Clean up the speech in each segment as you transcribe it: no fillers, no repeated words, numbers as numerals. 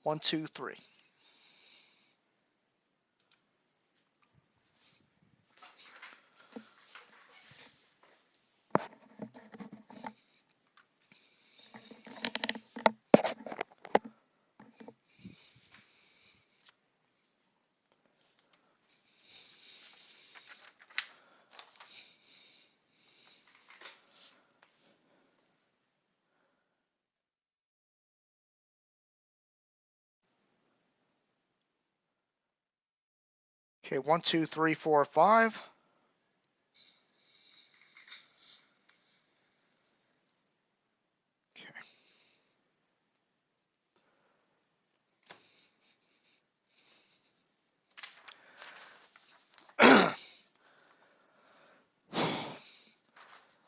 1, 2, 3. Okay, 1, 2, 3, 4, 5.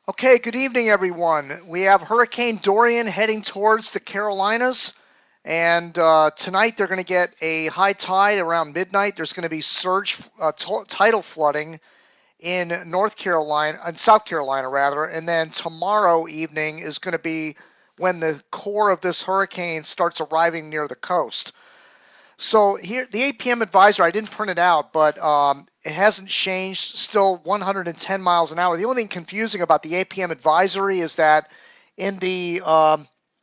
Okay, good evening, everyone. We have Hurricane Dorian heading towards the Carolinas, and tonight they're going to get a high tide around midnight. There's going to be surge tidal flooding in North Carolina, in South Carolina rather, and then tomorrow evening is going to be when the core of this hurricane starts arriving near the coast. So here, the APM advisor, I didn't print it out, but it hasn't changed, still 110 miles an hour. The only thing confusing about the APM advisory is that in the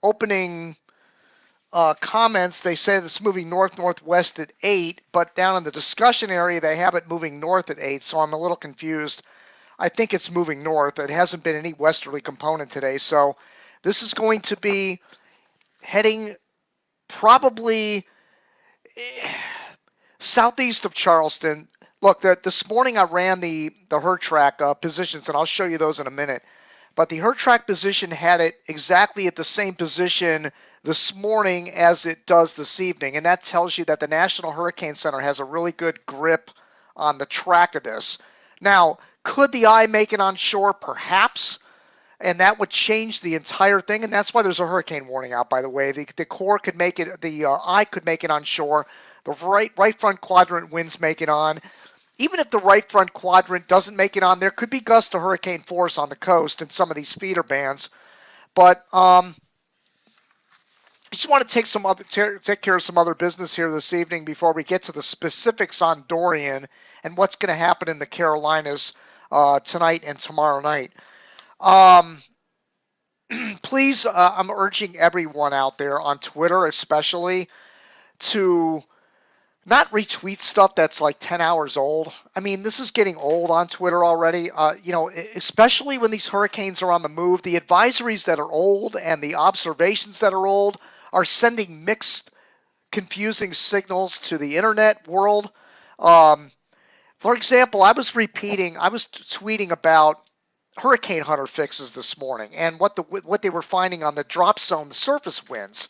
opening comments, they say it's moving north-northwest at 8, but down in the discussion area, they have it moving north at 8, so I'm a little confused. I think it's moving north. It hasn't been any westerly component today, so this is going to be heading probably southeast of Charleston. Look, this morning I ran the HurTrack positions, and I'll show you those in a minute. But the HurTrack position had it exactly at the same position this morning as it does this evening, and that tells you that the National Hurricane Center has a really good grip on the track of this. Now, could the eye make it on shore? Perhaps. And that would change the entire thing, and that's why there's a hurricane warning out, by the way. The core could make it, the eye could make it on shore. The right front quadrant winds make it on. Even if the right front quadrant doesn't make it on, there could be gusts to hurricane force on the coast in some of these feeder bands. But I just want to take care of some other business here this evening before we get to the specifics on Dorian and what's going to happen in the Carolinas tonight and tomorrow night. Please, I'm urging everyone out there on Twitter especially to not retweet stuff that's like 10 hours old. I mean, this is getting old on Twitter already. Especially when these hurricanes are on the move, the advisories that are old and the observations that are old are sending mixed, confusing signals to the internet world. For example, I was tweeting about Hurricane Hunter fixes this morning and what they were finding on the drop zone, the surface winds.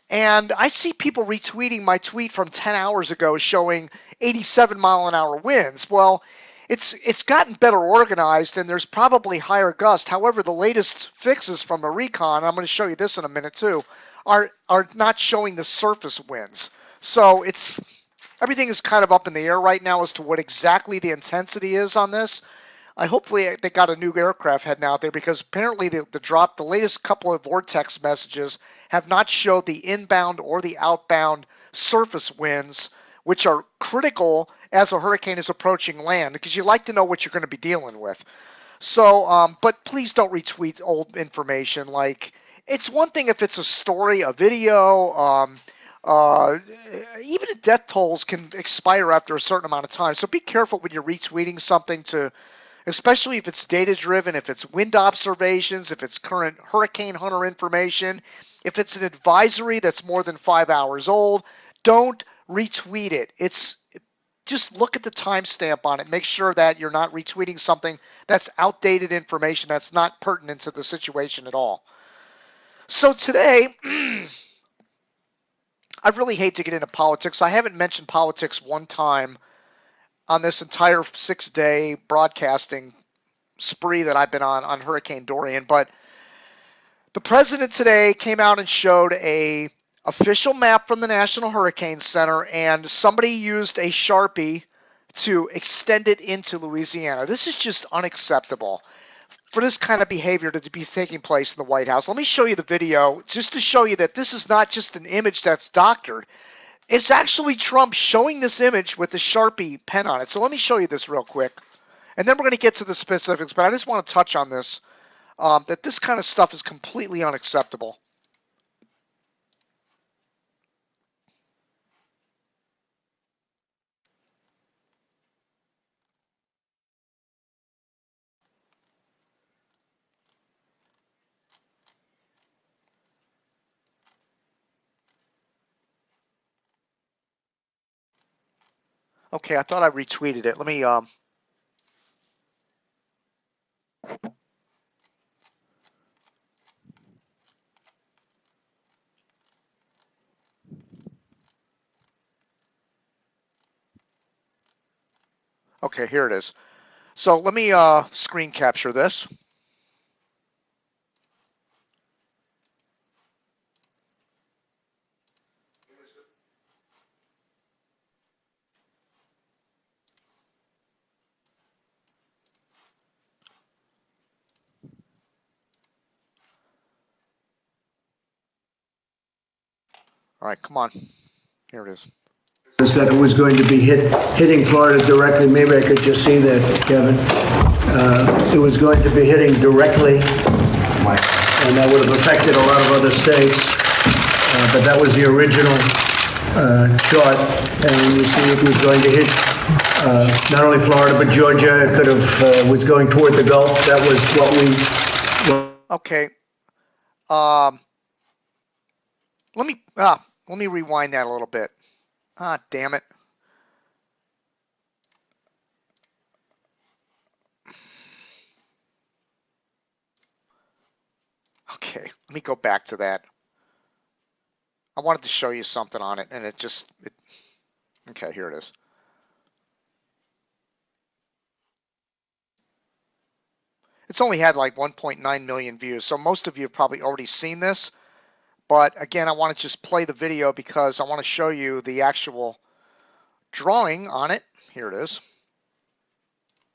And I see people retweeting my tweet from 10 hours ago showing 87 mile an hour winds. Well, it's gotten better organized and there's probably higher gusts. However, the latest fixes from the recon, I'm going to show you this in a minute too, are not showing the surface winds. So everything is kind of up in the air right now as to what exactly the intensity is on this. Hopefully they got a new aircraft heading out there because apparently the latest couple of vortex messages have not showed the inbound or the outbound surface winds, which are critical as a hurricane is approaching land because you like to know what you're going to be dealing with. So, but please don't retweet old information. Like, it's one thing if it's a story, a video, even the death tolls can expire after a certain amount of time. So be careful when you're retweeting something especially if it's data-driven, if it's wind observations, if it's current Hurricane Hunter information, if it's an advisory that's more than 5 hours old, don't retweet it. Just look at the timestamp on it. Make sure that you're not retweeting something that's outdated information that's not pertinent to the situation at all. So today, I really hate to get into politics. I haven't mentioned politics one time on this entire 6-day broadcasting spree that I've been on Hurricane Dorian, but the president today came out and showed a official map from the National Hurricane Center, and somebody used a Sharpie to extend it into Louisiana. This is just unacceptable. for this kind of behavior to be taking place in the White House. Let me show you the video just to show you that this is not just an image that's doctored. It's actually Trump showing this image with the Sharpie pen on it. So let me show you this real quick. And then we're going to get to the specifics, but I just want to touch on this, that this kind of stuff is completely unacceptable. Okay, I thought I retweeted it. Let me okay, here it is. So let me screen capture this. All right, come on. Here it is. That it was going to be hitting Florida directly. Maybe I could just see that, Kevin. It was going to be hitting directly, and that would have affected a lot of other states. But that was the original chart, and you see it was going to hit not only Florida but Georgia. It could have was going toward the Gulf. That was what we. Okay. Let me rewind that a little bit. Ah, damn it. Okay, let me go back to that. I wanted to show you something on it, and okay, here it is. It's only had like 1.9 million views, so most of you have probably already seen this. But again, I want to just play the video because I want to show you the actual drawing on it. Here it is.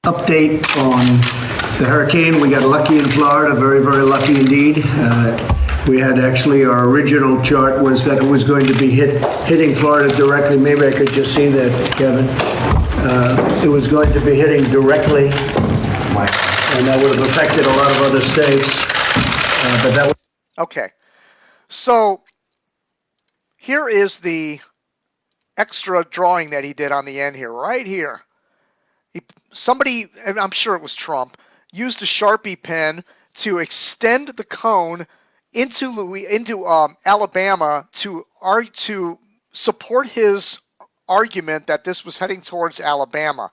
Update on the hurricane. We got lucky in Florida, very, very lucky indeed. We had actually, our original chart was that it was going to be hitting Florida directly. Maybe I could just see that, Kevin. It was going to be hitting directly, and that would have affected a lot of other states. But that was okay. So here is the extra drawing that he did on the end here, right here. Somebody, and I'm sure it was Trump, used a Sharpie pen to extend the cone into Alabama to support his argument that this was heading towards Alabama.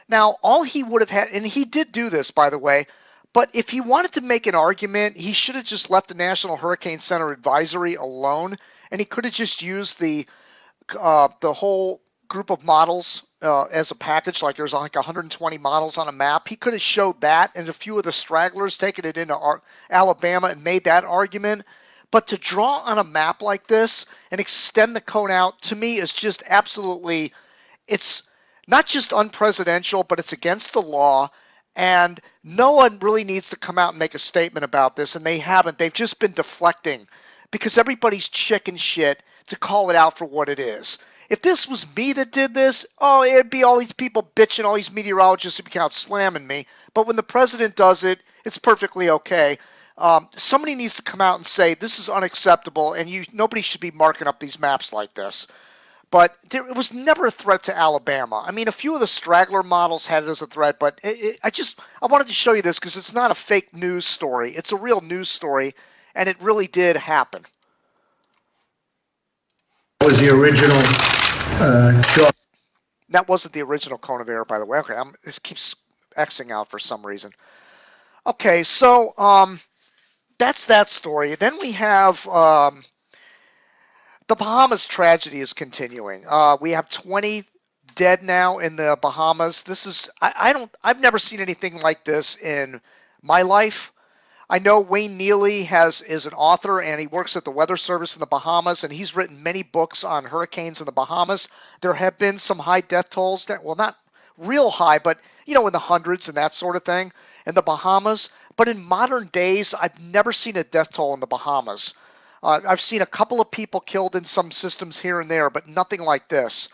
Now, all he would have had, and he did do this, by the way, but if he wanted to make an argument, he should have just left the National Hurricane Center advisory alone, and he could have just used the whole group of models as a package. Like there's like 120 models on a map. He could have showed that and a few of the stragglers, taken it into Alabama and made that argument. But to draw on a map like this and extend the cone out, to me, is just absolutely, it's not just unpresidential, but it's against the law. And no one really needs to come out and make a statement about this, and they haven't. They've just been deflecting because everybody's chicken shit to call it out for what it is. If this was me that did this, oh, it'd be all these people bitching, all these meteorologists would be out slamming me. But when the president does it, it's perfectly okay. Somebody needs to come out and say this is unacceptable, and nobody should be marking up these maps like this. But it was never a threat to Alabama. I mean, a few of the straggler models had it as a threat, but I wanted to show you this because it's not a fake news story. It's a real news story, and it really did happen. That was the original chart. That wasn't the original cone of error, by the way. Okay, this keeps Xing out for some reason. Okay, so that's that story. Then we have the Bahamas tragedy is continuing. We have 20 dead now in the Bahamas. This is I've never seen anything like this in my life. I know Wayne Neely is an author, and he works at the Weather Service in the Bahamas, and he's written many books on hurricanes in the Bahamas. There have been some high death tolls, well, not real high, but in the hundreds and that sort of thing in the Bahamas. But in modern days, I've never seen a death toll in the Bahamas. I've seen a couple of people killed in some systems here and there, but nothing like this.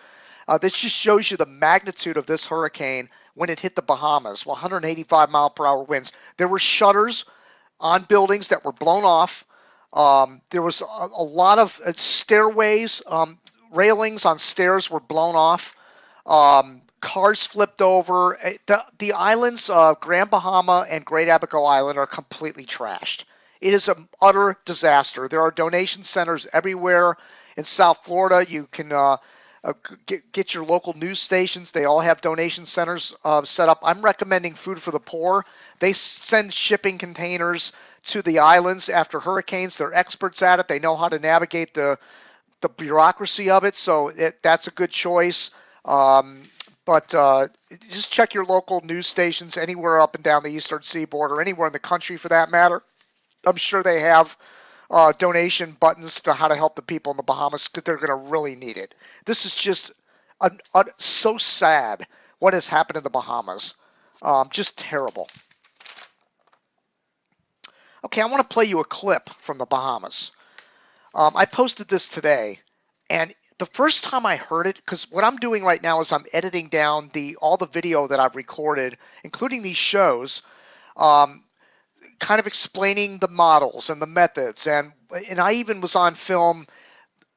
This just shows you the magnitude of this hurricane when it hit the Bahamas. 185-mile-per-hour winds. There were shutters on buildings that were blown off. There was a lot of stairways, railings on stairs were blown off. Cars flipped over. The islands of Grand Bahama and Great Abaco Island are completely trashed. It is an utter disaster. There are donation centers everywhere in South Florida. You can get your local news stations. They all have donation centers set up. I'm recommending Food for the Poor. They send shipping containers to the islands after hurricanes. They're experts at it. They know how to navigate the bureaucracy of it, so that's a good choice. But just check your local news stations anywhere up and down the eastern seaboard or anywhere in the country for that matter. I'm sure they have donation buttons to how to help the people in the Bahamas because they're going to really need it. This is just so sad what has happened in the Bahamas. Just terrible. Okay, I want to play you a clip from the Bahamas. I posted this today, and the first time I heard it, because what I'm doing right now is I'm editing down all the video that I've recorded, including these shows, kind of explaining the models and the methods, and I even was on film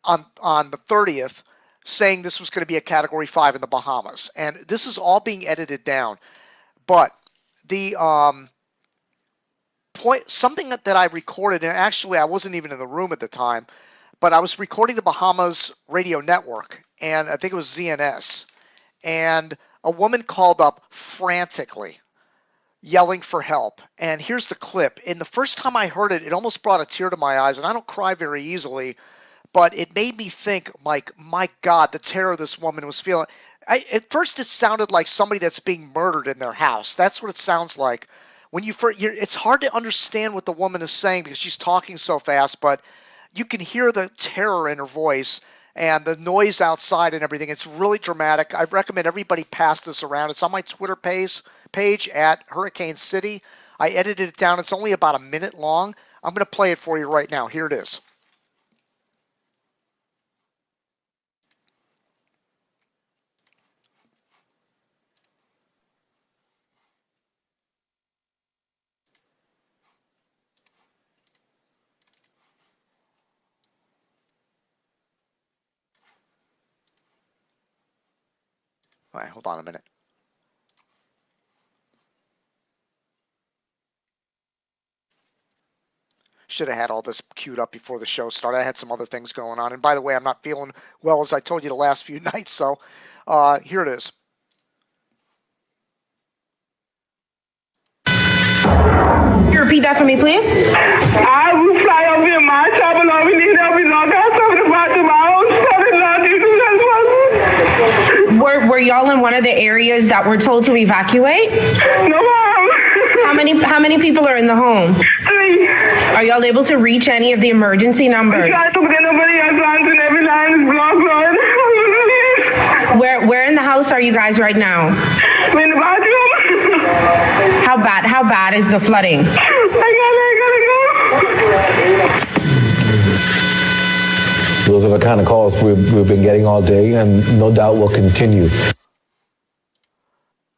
on the 30th saying this was going to be a Category 5 in the Bahamas, and this is all being edited down. But the something that I recorded, and actually I wasn't even in the room at the time, but I was recording the Bahamas radio network, and I think it was ZNS, and a woman called up frantically, yelling for help. And here's the clip. And the first time I heard it, it almost brought a tear to my eyes, and I don't cry very easily, but it made me think, like, my God, the terror this woman was feeling. At first it sounded like somebody that's being murdered in their house. That's what it sounds like. When it's hard to understand what the woman is saying because she's talking so fast, but you can hear the terror in her voice and the noise outside and everything. It's really dramatic. I recommend everybody pass this around. It's on my Twitter page at Hurricane City. I edited it down. It's only about a minute long. I'm going to play it for you right now. Here it is. All right, hold on a minute. Should have had all this queued up before the show started. I had some other things going on. And by the way, I'm not feeling well, as I told you the last few nights. So here it is. Can you repeat that for me, please? I will fly over in my travel over in Were y'all in one of the areas that were told to evacuate? No, Mom. How many people are in the home? 3. Are y'all able to reach any of the emergency numbers? Trying to get nobody else lines and every line is blocked, Lord. Where in the house are you guys right now? We're in the bathroom. How bad is the flooding? I gotta go. Those are the kind of calls we've been getting all day, and no doubt will continue.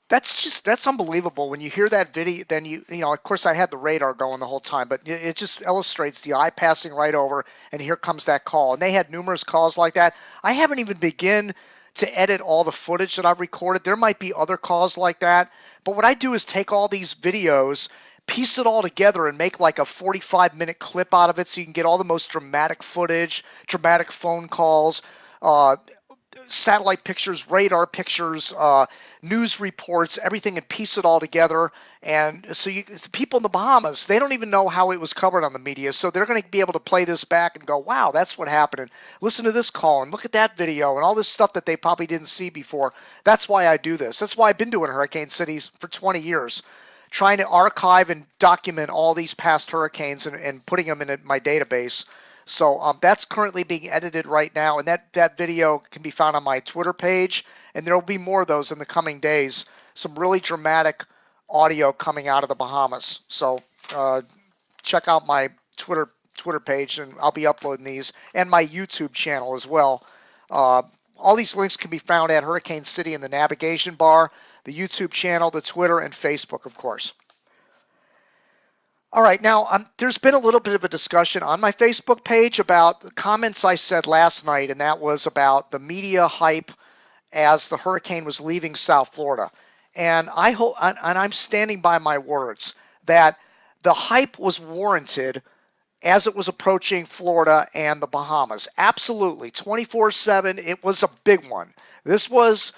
That's unbelievable. When you hear that video, then you know, of course I had the radar going the whole time, but it just illustrates the eye passing right over, and here comes that call. And they had numerous calls like that. I haven't even begun to edit all the footage that I've recorded. There might be other calls like that, but what I do is take all these videos, piece it all together, and make like a 45-minute clip out of it so you can get all the most dramatic footage, dramatic phone calls, satellite pictures, radar pictures, news reports, everything, and piece it all together. And so the people in the Bahamas, they don't even know how it was covered on the media, so they're going to be able to play this back and go, wow, that's what happened, and listen to this call, and look at that video, and all this stuff that they probably didn't see before. That's why I do this. That's why I've been doing Hurricane Cities for 20 years, trying to archive and document all these past hurricanes and putting them in my database. So that's currently being edited right now, and that video can be found on my Twitter page, and there will be more of those in the coming days. Some really dramatic audio coming out of the Bahamas. So check out my Twitter page, and I'll be uploading these, and my YouTube channel as well. All these links can be found at Hurricane City in the navigation bar, the YouTube channel, the Twitter, and Facebook, of course. All right, now there's been a little bit of a discussion on my Facebook page about the comments I said last night, and that was about the media hype as the hurricane was leaving South Florida. And I'm standing by my words that the hype was warranted as it was approaching Florida and the Bahamas. Absolutely, 24/7. It was a big one. This was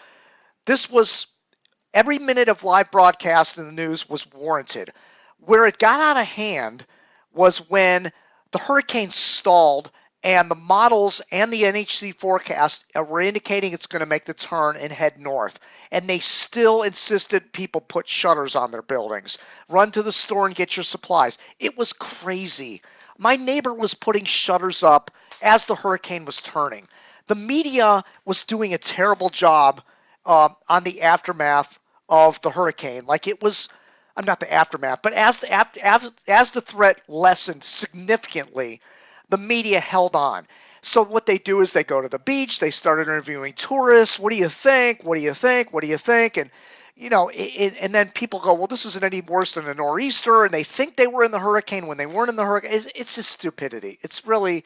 every minute of live broadcast in the news was warranted. Where it got out of hand was when the hurricane stalled and the models and the NHC forecast were indicating it's going to make the turn and head north. And they still insisted people put shutters on their buildings. Run to the store and get your supplies. It was crazy. My neighbor was putting shutters up as the hurricane was turning. The media was doing a terrible job on the aftermath of the hurricane. Like it was, not the aftermath, but as the threat lessened significantly, the media held on. So what they do is they go to the beach, they start interviewing tourists. What do you think? What do you think? What do you think? And and then people go, well, this isn't any worse than a nor'easter, and they think they were in the hurricane when they weren't in the hurricane. It's just stupidity. It's really.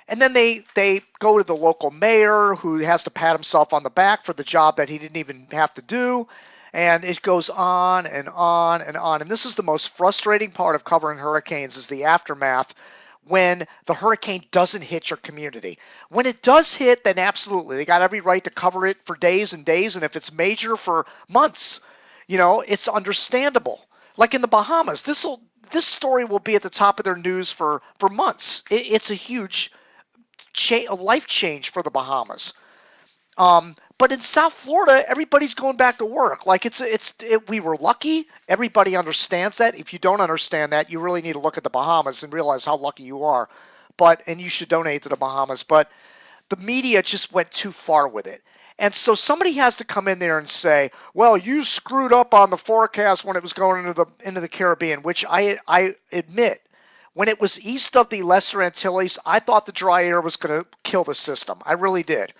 And then they go to the local mayor who has to pat himself on the back for the job that he didn't even have to do. And it goes on and on and on. And this is the most frustrating part of covering hurricanes is the aftermath when the hurricane doesn't hit your community. When it does hit, then absolutely. They got every right to cover it for days and days. And if it's major for months, it's understandable. Like in the Bahamas, this story will be at the top of their news for months. It's a huge a life change for the Bahamas. But in South Florida, everybody's going back to work. Like we were lucky. Everybody understands that. If you don't understand that, you really need to look at the Bahamas and realize how lucky you are. And you should donate to the Bahamas. But the media just went too far with it. And so somebody has to come in there and say, well, you screwed up on the forecast when it was going into the Caribbean, which I admit. When it was east of the Lesser Antilles, I thought the dry air was going to kill the system. I really did.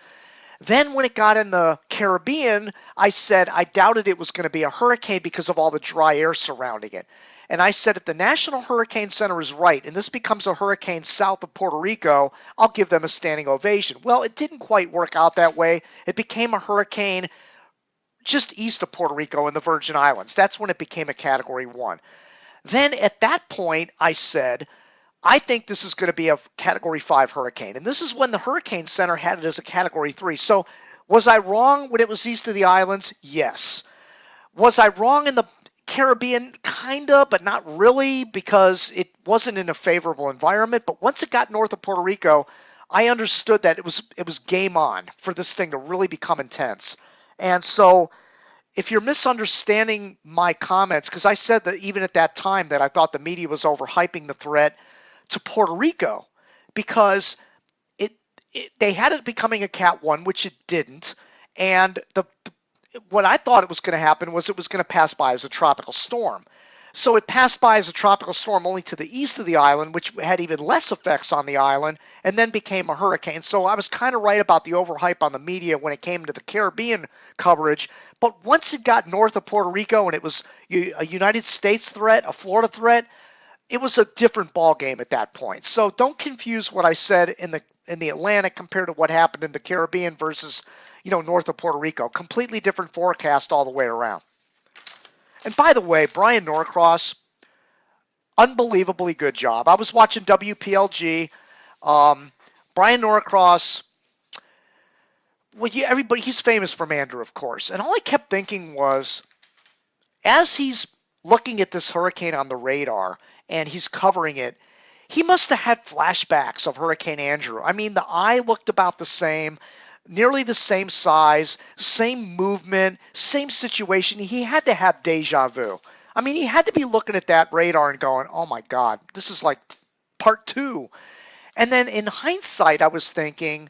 Then when it got in the Caribbean, I said I doubted it was going to be a hurricane because of all the dry air surrounding it. And I said if the National Hurricane Center is right and this becomes a hurricane south of Puerto Rico, I'll give them a standing ovation. Well, it didn't quite work out that way. It became a hurricane just east of Puerto Rico in the Virgin Islands. That's when it became a Category 1. Then at that point, I said, I think this is going to be a Category 5 hurricane. And this is when the Hurricane Center had it as a Category 3. So was I wrong when it was east of the islands? Yes. Was I wrong in the Caribbean? Kinda, but not really, because it wasn't in a favorable environment. But once it got north of Puerto Rico, I understood that it was game on for this thing to really become intense. And so if you're misunderstanding my comments, because I said that even at that time that I thought the media was overhyping the threat to Puerto Rico, because they had it becoming a Cat 1, which it didn't, and what I thought it was going to happen was it was going to pass by as a tropical storm. So it passed by as a tropical storm only to the east of the island, which had even less effects on the island, and then became a hurricane. So I was kind of right about the overhype on the media when it came to the Caribbean coverage. But once it got north of Puerto Rico and it was a United States threat, a Florida threat, it was a different ballgame at that point. So don't confuse what I said in the Atlantic compared to what happened in the Caribbean versus, north of Puerto Rico. Completely different forecast all the way around. And by the way, Brian Norcross, unbelievably good job. I was watching WPLG. Brian Norcross, he's famous from Andrew, of course. And all I kept thinking was, as he's looking at this hurricane on the radar and he's covering it, he must have had flashbacks of Hurricane Andrew. I mean, the eye looked about the same. Nearly the same size, same movement, same situation. He had to have deja vu. I mean, he had to be looking at that radar and going, oh my God, this is like part 2. And then in hindsight, I was thinking,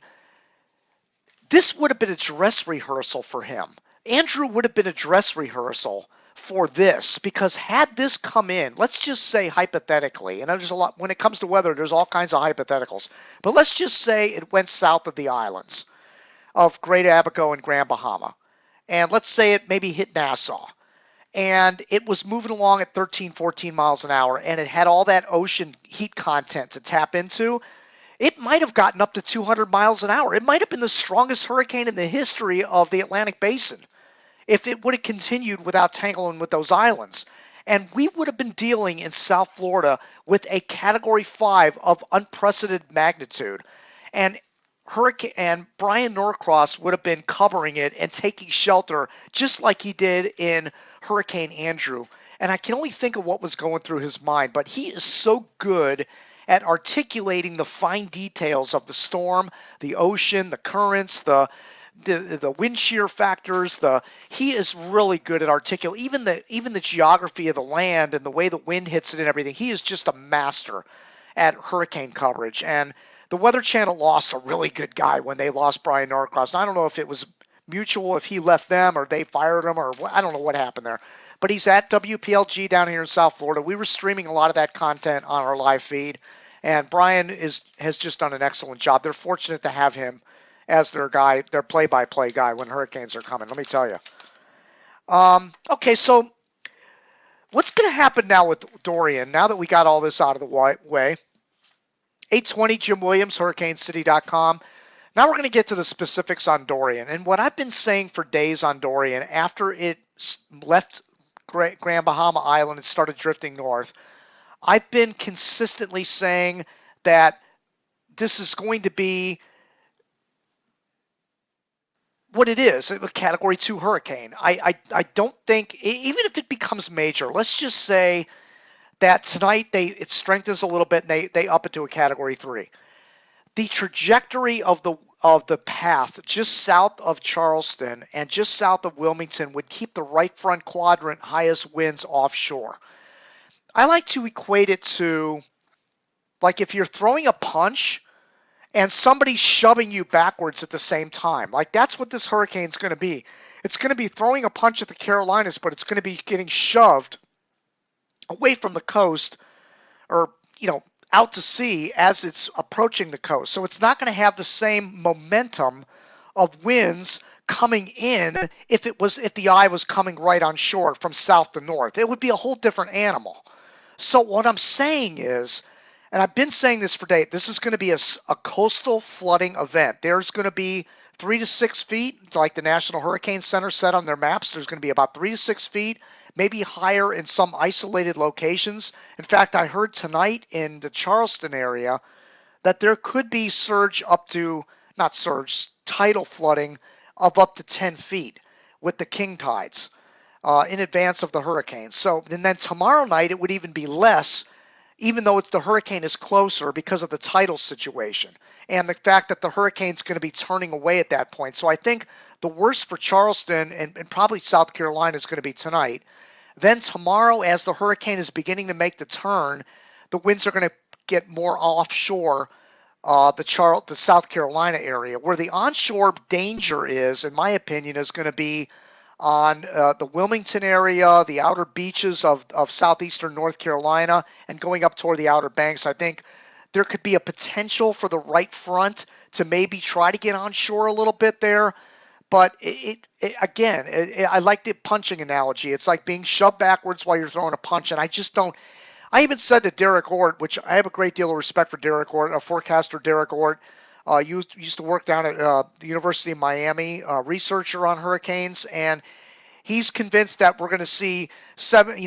this would have been a dress rehearsal for him. Andrew would have been a dress rehearsal for this, because had this come in, let's just say hypothetically, and there's a lot when it comes to weather, there's all kinds of hypotheticals, but let's just say it went south of the islands of Great Abaco and Grand Bahama, and let's say it maybe hit Nassau, and it was moving along at 13, 14 miles an hour, and it had all that ocean heat content to tap into. It might have gotten up to 200 miles an hour. It might have been the strongest hurricane in the history of the Atlantic Basin if it would have continued without tangling with those islands. And we would have been dealing in South Florida with a Category 5 of unprecedented magnitude. And Brian Norcross would have been covering it and taking shelter just like he did in Hurricane Andrew. And I can only think of what was going through his mind, but he is so good at articulating the fine details of the storm, the ocean, the currents, the wind shear factors. He is really good at articulating even the geography of the land and the way the wind hits it and everything. He is just a master at hurricane coverage. And the Weather Channel lost a really good guy when they lost Brian Norcross. And I don't know if it was mutual, if he left them or they fired him, or I don't know what happened there. But he's at WPLG down here in South Florida. We were streaming a lot of that content on our live feed, and Brian has just done an excellent job. They're fortunate to have him as their guy, their play-by-play guy when hurricanes are coming. Let me tell you. Okay, so what's going to happen now with Dorian? Now that we got all this out of the way, 820 Jim Williams, HurricaneCity.com. Now we're going to get to the specifics on Dorian. And what I've been saying for days on Dorian, after it left Grand Bahama Island and started drifting north, I've been consistently saying that this is going to be what it is, a Category 2 hurricane. I don't think, even if it becomes major, let's just say that tonight it strengthens a little bit and they up it to a Category 3. The trajectory of the path just south of Charleston and just south of Wilmington would keep the right front quadrant highest winds offshore. I like to equate it to, like, if you're throwing a punch and somebody's shoving you backwards at the same time. Like, that's what this hurricane's going to be. It's going to be throwing a punch at the Carolinas, but it's going to be getting shoved away from the coast, or, out to sea as it's approaching the coast. So it's not going to have the same momentum of winds coming in if the eye was coming right on shore from south to north. It would be a whole different animal. So what I'm saying is, and I've been saying this for days, this is going to be a coastal flooding event. There's going to be 3 to 6 feet, like the National Hurricane Center said on their maps. There's going to be about 3 to 6 feet, maybe higher in some isolated locations. In fact, I heard tonight in the Charleston area that there could be tidal flooding of up to 10 feet with the king tides in advance of the hurricane. So, and then tomorrow night it would even be less, even though the hurricane is closer because of the tidal situation and the fact that the hurricane's going to be turning away at that point. So I think the worst for Charleston and probably South Carolina is going to be tonight. Then tomorrow, as the hurricane is beginning to make the turn, the winds are going to get more offshore, the South Carolina area. Where the onshore danger is, in my opinion, is going to be on the Wilmington area, the outer beaches of southeastern North Carolina, and going up toward the Outer Banks. I think there could be a potential for the right front to maybe try to get onshore a little bit there. But I like the punching analogy. It's like being shoved backwards while you're throwing a punch, and I just don't. I even said to Derek Ort, which I have a great deal of respect for Derek Ort, a forecaster Derek Ort, used to work down at the University of Miami, researcher on hurricanes, and he's convinced that we're going to see 70,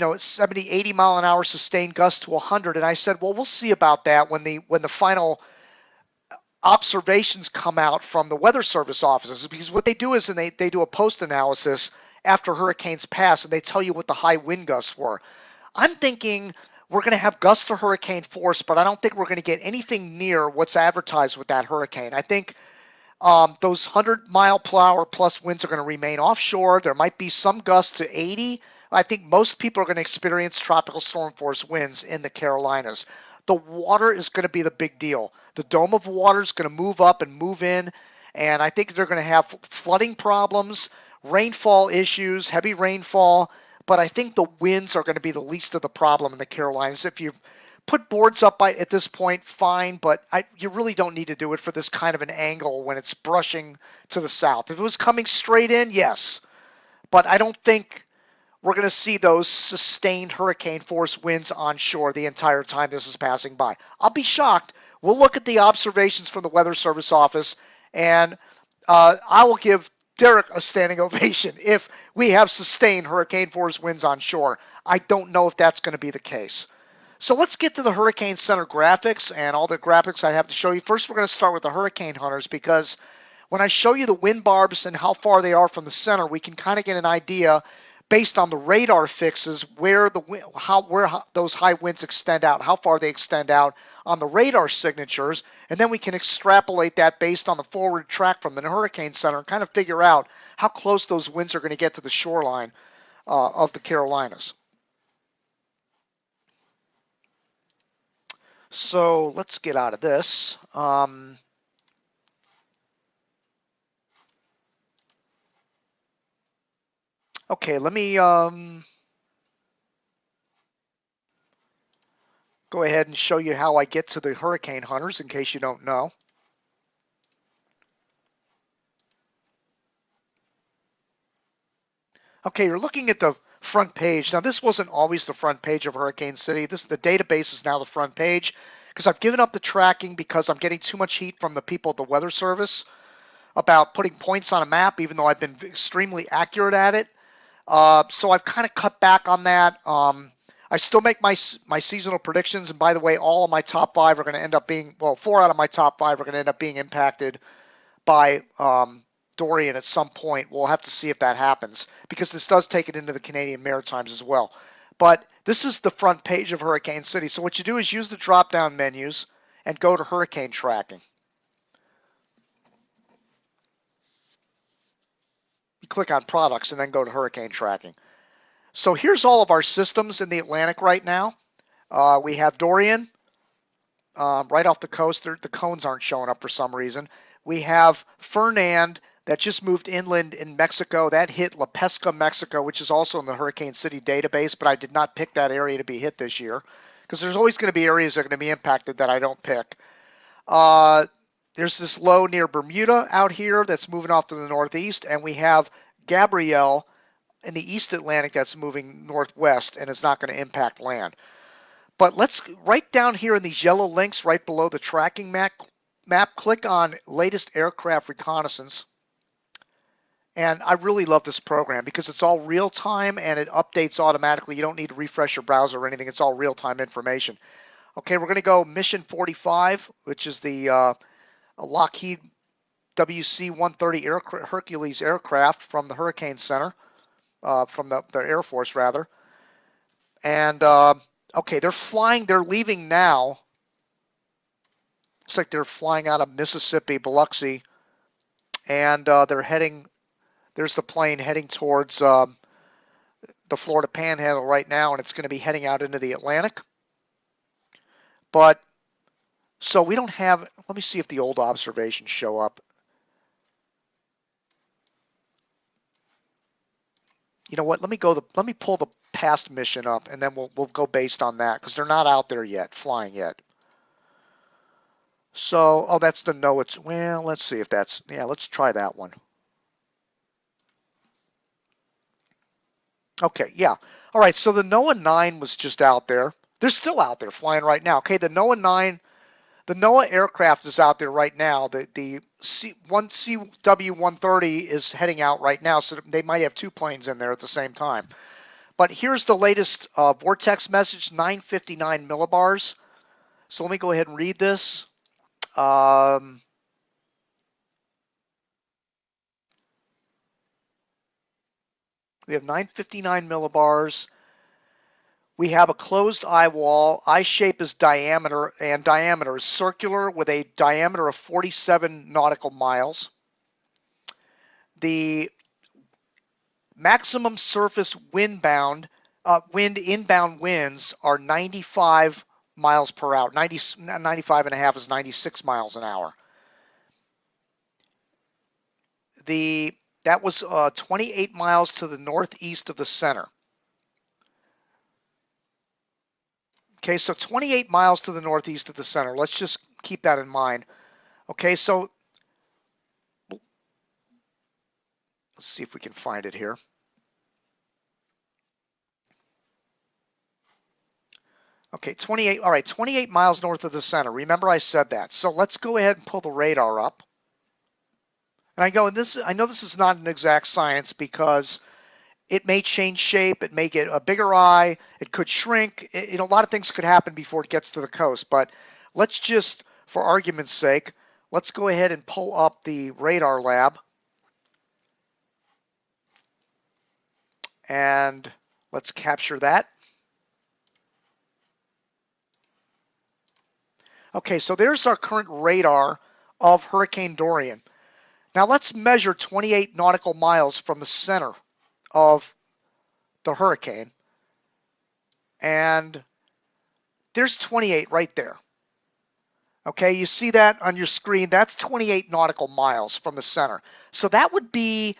80 mile an hour sustained gusts to 100. And I said, well, we'll see about that when the final observations come out from the Weather Service offices, because what they do is they do a post analysis after hurricanes pass, and they tell you what the high wind gusts were. I'm thinking we're going to have gusts to hurricane force, but I don't think we're going to get anything near what's advertised with that hurricane. I think those 100-mile-per-hour plus winds are going to remain offshore. There might be some gusts to 80. I think most people are going to experience tropical storm force winds in the Carolinas. The water is going to be the big deal. The dome of water is going to move up and move in, and I think they're going to have flooding problems, rainfall issues, heavy rainfall. but I think the winds are going to be the least of the problem in the Carolinas. If you put boards up at this point, fine, but you really don't need to do it for this kind of an angle when it's brushing to the south. If it was coming straight in, yes, but I don't think we're going to see those sustained hurricane force winds on shore the entire time this is passing by. I'll be shocked. We'll look at the observations from the Weather Service office, and I will give Derek a standing ovation if we have sustained hurricane force winds on shore. I don't know if that's going to be the case. So let's get to the Hurricane Center graphics and all the graphics I have to show you. First, we're going to start with the hurricane hunters, because when I show you the wind barbs and how far they are from the center, we can kind of get an idea based on the radar fixes where those high winds extend out, how far they extend out on the radar signatures, and then we can extrapolate that based on the forward track from the Hurricane Center and kind of figure out how close those winds are going to get to the shoreline of the Carolinas. So let's get out of this. Okay, let me go ahead and show you how I get to the hurricane hunters in case you don't know. Okay, you're looking at the front page. Now, this wasn't always the front page of Hurricane City. The database is now the front page because I've given up the tracking because I'm getting too much heat from the people at the Weather Service about putting points on a map, even though I've been extremely accurate at it. So I've kind of cut back on that. I still make my seasonal predictions, and by the way, all of my top 5 are going to end up being, well, 4 out of my top 5 are going to end up being impacted by Dorian at some point. We'll have to see if that happens, because this does take it into the Canadian Maritimes as well. But this is the front page of Hurricane City. So what you do is use the drop-down menus and go to hurricane tracking. You click on products and then go to hurricane tracking. So here's all of our systems in the Atlantic right now. We have Dorian right off the coast. The cones aren't showing up for some reason. We have Fernand that just moved inland in Mexico. That hit La Pesca, Mexico, which is also in the Hurricane City database, but I did not pick that area to be hit this year because there's always going to be areas that are going to be impacted that I don't pick. There's this low near Bermuda out here that's moving off to the northeast, and we have Gabrielle in the East Atlantic that's moving northwest and is not going to impact land. But let's, right down here in these yellow links right below the tracking map, click on latest aircraft reconnaissance. And I really love this program because it's all real time and it updates automatically. You don't need to refresh your browser or anything. It's all real time information. Okay, we're going to go Mission 45, which is the Lockheed WC-130 Hercules aircraft from the Hurricane Center. From the Air Force, rather. And, okay, they're leaving now. Looks like they're flying out of Mississippi, Biloxi. And they're heading, there's the plane heading towards the Florida Panhandle right now, and it's going to be heading out into the Atlantic. But, so we don't have, let me see if the old observations show up. You know what? Let me pull the past mission up, and then we'll go based on that because they're not out there yet, flying yet. So, oh, that's the NOAA. Well, let's see if that's, yeah, let's try that one. Okay, yeah. All right, so the NOAA 9 was just out there. They're still out there flying right now. Okay, the NOAA 9, the NOAA aircraft is out there right now. The CW-130 is heading out right now, so they might have 2 planes in there at the same time. But here's the latest vortex message, 959 millibars. So let me go ahead and read this. We have 959 millibars. We have a closed eye wall. Eye shape is diameter, and diameter is circular with a diameter of 47 nautical miles. The maximum surface wind inbound winds are 95 miles per hour. 95 and a half is 96 miles an hour. That was 28 miles to the northeast of the center. Okay, so 28 miles to the northeast of the center. Let's just keep that in mind. Okay, so let's see if we can find it here. Okay, 28, all right, 28 miles north of the center. Remember I said that. So let's go ahead and pull the radar up. And I know this is not an exact science because it may change shape, it may get a bigger eye, it could shrink, a lot of things could happen before it gets to the coast. But let's just, for argument's sake, let's go ahead and pull up the radar lab. And let's capture that. Okay, so there's our current radar of Hurricane Dorian. Now let's measure 28 nautical miles from the center of the hurricane. And there's 28 right there. Okay, you see that on your screen? That's 28 nautical miles from the center. So that would be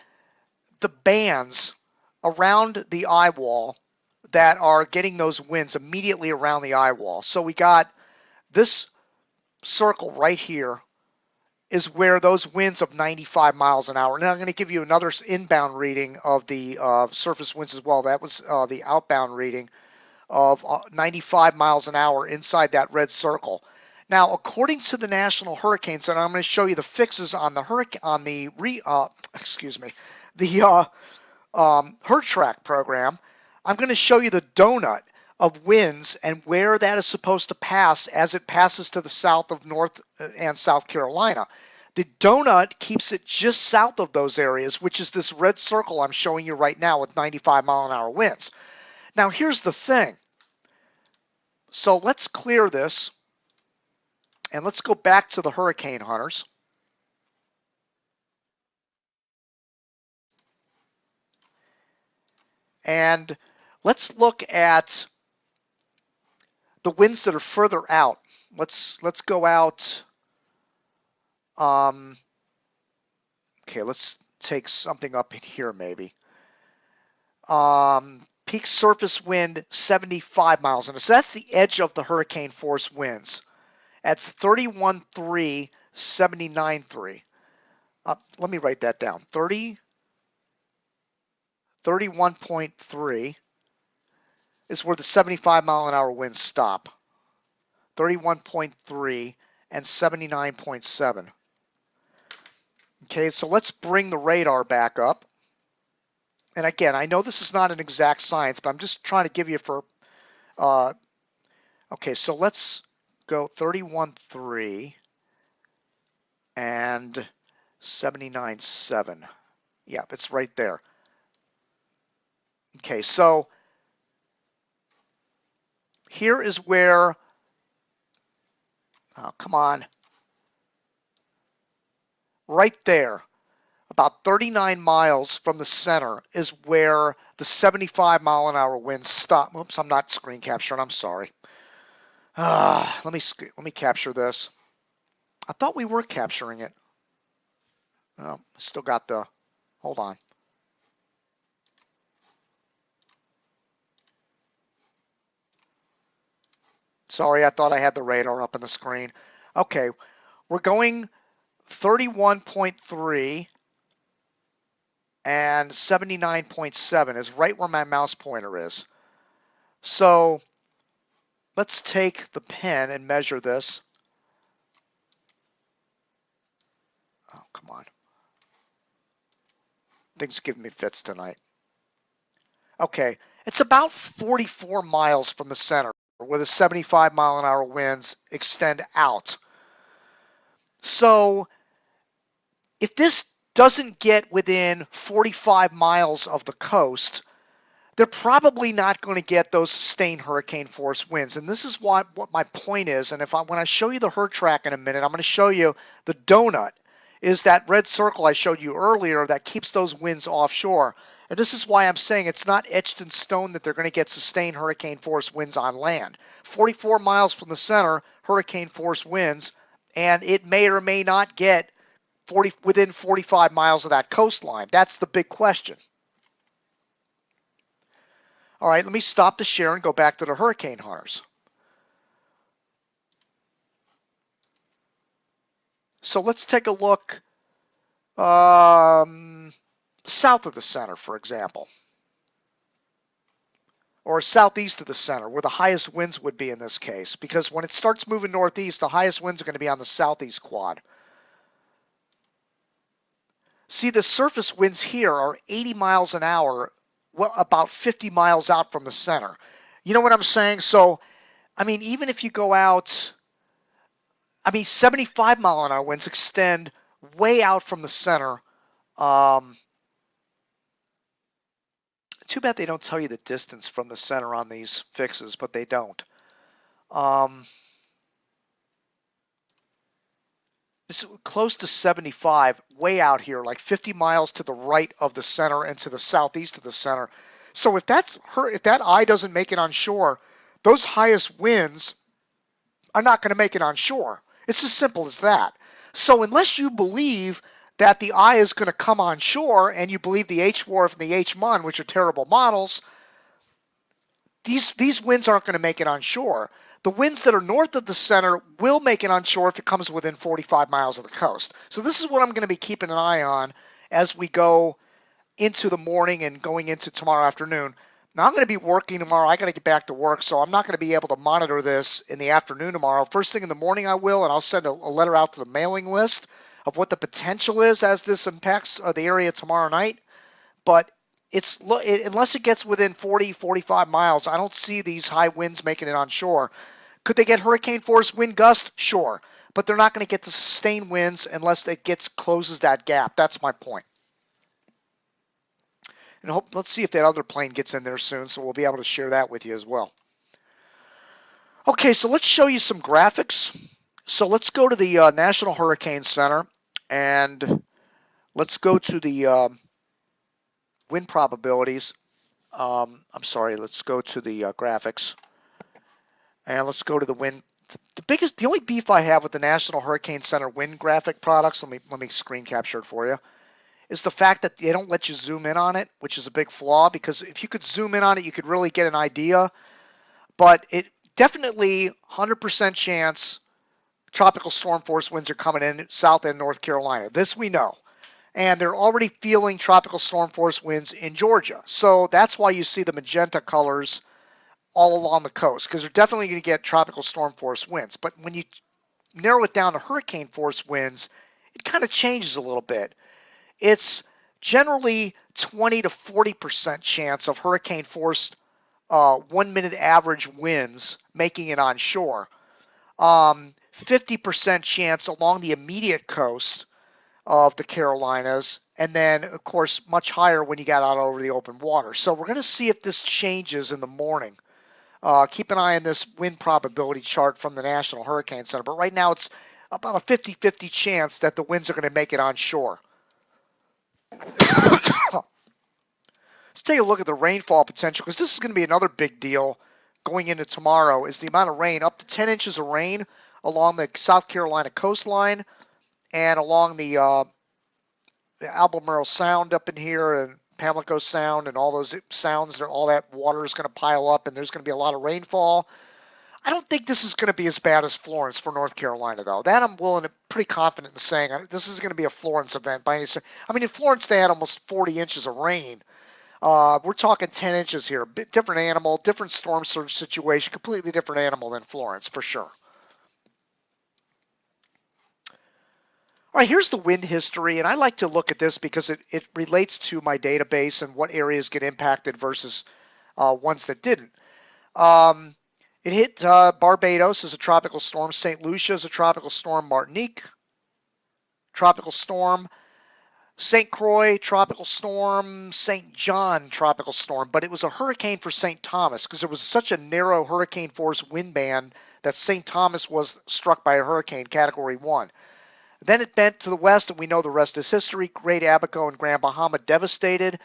the bands around the eye wall that are getting those winds immediately around the eye wall. So we got this circle right here is where those winds of 95 miles an hour. Now I'm going to give you another inbound reading of the surface winds as well. That was the outbound reading of 95 miles an hour inside that red circle. Now, according to the National Hurricane Center, I'm going to show you the fixes on the HurTrack program. I'm going to show you the donut of winds and where that is supposed to pass as it passes to the south of North and South Carolina. The donut keeps it just south of those areas, which is this red circle I'm showing you right now with 95 mile an hour winds. Now, here's the thing. So let's clear this and let's go back to the hurricane hunters. And let's look at the winds that are further out. Let's go out. Okay, let's take something up in here maybe. Peak surface wind 75 miles an hour. So that's the edge of the hurricane force winds. That's 31.3, 79.3. Let me write that down. 31.3 is where the 75 mile an hour winds stop. 31.3 and 79.7. Okay, so let's bring the radar back up. And again, I know this is not an exact science, but I'm just trying to give you for, okay, so let's go 31.3 and 79.7. Yeah, it's right there. Okay, so here is where, oh, come on, right there, about 39 miles from the center is where the 75 mile an hour winds stop. Oops, I'm not screen capturing, I'm sorry. Let me capture this. I thought we were capturing it. Oh, still got the, hold on. Sorry, I thought I had the radar up on the screen. Okay, we're going 31.3 and 79.7 is right where my mouse pointer is. So let's take the pen and measure this. Oh, come on. Things are giving me fits tonight. Okay, it's about 44 miles from the center where the 75 mile an hour winds extend out. So if this doesn't get within 45 miles of the coast, they're probably not going to get those sustained hurricane force winds. And this is what my point is. And when I show you the HurTrack in a minute, I'm going to show you the donut is that red circle I showed you earlier that keeps those winds offshore. And this is why I'm saying it's not etched in stone that they're going to get sustained hurricane force winds on land. 44 miles from the center, hurricane force winds, and it may or may not get within 45 miles of that coastline. That's the big question. All right, let me stop the share and go back to the hurricane hunters. So let's take a look south of the center, for example, or southeast of the center, where the highest winds would be in this case, because when it starts moving northeast, the highest winds are going to be on the southeast quad. See, the surface winds here are 80 miles an hour, well, about 50 miles out from the center. You know what I'm saying? So, I mean, even if you go out, 75-mile-an-hour winds extend way out from the center. Too bad they don't tell you the distance from the center on these fixes, but they don't. It's close to 75, way out here, like 50 miles to the right of the center and to the southeast of the center. So if that eye doesn't make it on shore, those highest winds are not going to make it on shore. It's as simple as that. So unless you believe that the eye is going to come on shore and you believe the H-Wharf and the H-Mun, which are terrible models, these winds aren't going to make it on shore. The winds that are north of the center will make it on shore if it comes within 45 miles of the coast. So this is what I'm going to be keeping an eye on as we go into the morning and going into tomorrow afternoon. Now I'm going to be working tomorrow. I got to get back to work, so I'm not going to be able to monitor this in the afternoon tomorrow. First thing in the morning I will, and I'll send a letter out to the mailing list of what the potential is as this impacts the area tomorrow night. But unless it gets within 40, 45 miles, I don't see these high winds making it on shore. Could they get hurricane force wind gust? Sure. But they're not going to get the sustained winds unless it closes that gap. That's my point. And let's see if that other plane gets in there soon, so we'll be able to share that with you as well. Okay, so let's show you some graphics. So let's go to the National Hurricane Center, and let's go to the wind probabilities. Let's go to the graphics. And let's go to the wind. The only beef I have with the National Hurricane Center wind graphic products, let me screen capture it for you, is the fact that they don't let you zoom in on it, which is a big flaw, because if you could zoom in on it, you could really get an idea. But it definitely 100% chance tropical storm force winds are coming in South and North Carolina. This we know. And they're already feeling tropical storm force winds in Georgia. So that's why you see the magenta colors all along the coast, because they're definitely going to get tropical storm force winds. But when you narrow it down to hurricane force winds, it kind of changes a little bit. It's generally 20 to 40% chance of hurricane force 1 minute average winds making it on shore. 50% chance along the immediate coast of the Carolinas, and then of course much higher when you got out over the open water. So we're going to see if this changes in the morning. Keep an eye on this wind probability chart from the National Hurricane Center, but right now it's about a 50-50 chance that the winds are going to make it on shore. Let's take a look at the rainfall potential, because this is going to be another big deal going into tomorrow, is the amount of rain, up to 10 inches of rain along the South Carolina coastline and along the Albemarle Sound up in here and Pamlico Sound and all those sounds. All that water is going to pile up, and there's going to be a lot of rainfall. I don't think this is going to be as bad as Florence for North Carolina, though. That I'm pretty confident in saying. This is going to be a Florence event by any stretch. I mean, in Florence they had almost 40 inches of rain. We're talking 10 inches here. Different animal, different storm surge situation, completely different animal than Florence for sure. All right, here's the wind history, and I like to look at this because it relates to my database and what areas get impacted versus ones that didn't. It hit Barbados as a tropical storm, St. Lucia as a tropical storm, Martinique, tropical storm, St. Croix, tropical storm, St. John, tropical storm, but it was a hurricane for St. Thomas because there was such a narrow hurricane force wind band that St. Thomas was struck by a hurricane, Category 1. Then it bent to the west, and we know the rest is history. Great Abaco and Grand Bahama devastated.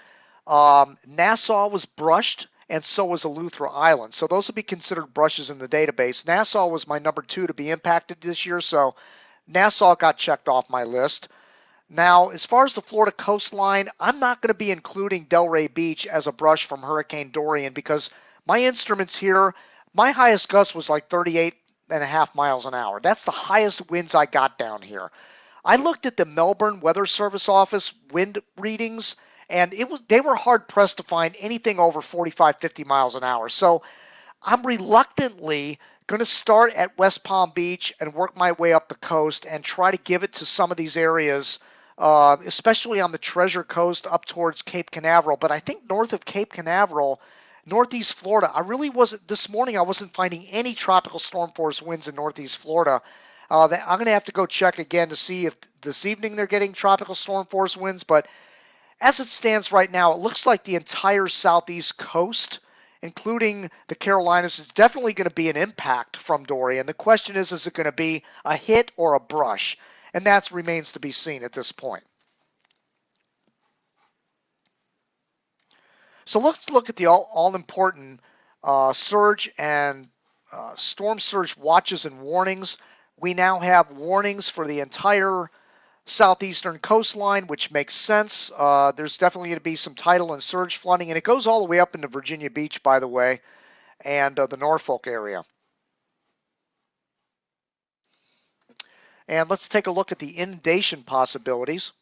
Nassau was brushed, and so was Eleuthera Island. So those would be considered brushes in the database. Nassau was my number 2 to be impacted this year, so Nassau got checked off my list. Now, as far as the Florida coastline, I'm not going to be including Delray Beach as a brush from Hurricane Dorian because my instruments here, my highest gust was like 38.5 miles an hour. That's the highest winds I got down here. I looked at the Melbourne Weather Service office wind readings, and they were hard pressed to find anything over 45, 50 miles an hour. So I'm reluctantly going to start at West Palm Beach and work my way up the coast and try to give it to some of these areas, especially on the Treasure Coast up towards Cape Canaveral. But I think north of Cape Canaveral, Northeast Florida, this morning I wasn't finding any tropical storm force winds in Northeast Florida. I'm going to have to go check again to see if this evening they're getting tropical storm force winds. But as it stands right now, it looks like the entire southeast coast, including the Carolinas, is definitely going to be an impact from Dorian. The question is it going to be a hit or a brush? And that remains to be seen at this point. So let's look at the all-important surge and storm surge watches and warnings. We now have warnings for the entire southeastern coastline, which makes sense. There's definitely going to be some tidal and surge flooding, and it goes all the way up into Virginia Beach, by the way, and the Norfolk area. And let's take a look at the inundation possibilities.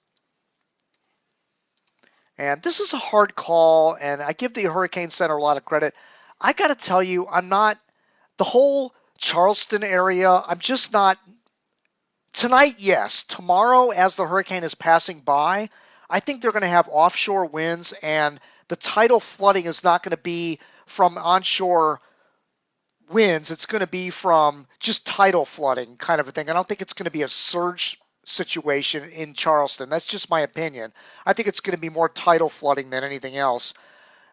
And this is a hard call, and I give the Hurricane Center a lot of credit. I got to tell you, the whole Charleston area, I'm just not. Tonight, yes. Tomorrow, as the hurricane is passing by, I think they're going to have offshore winds, and the tidal flooding is not going to be from onshore winds. It's going to be from just tidal flooding kind of a thing. I don't think it's going to be a surge situation in Charleston. That's just my opinion. I think it's going to be more tidal flooding than anything else.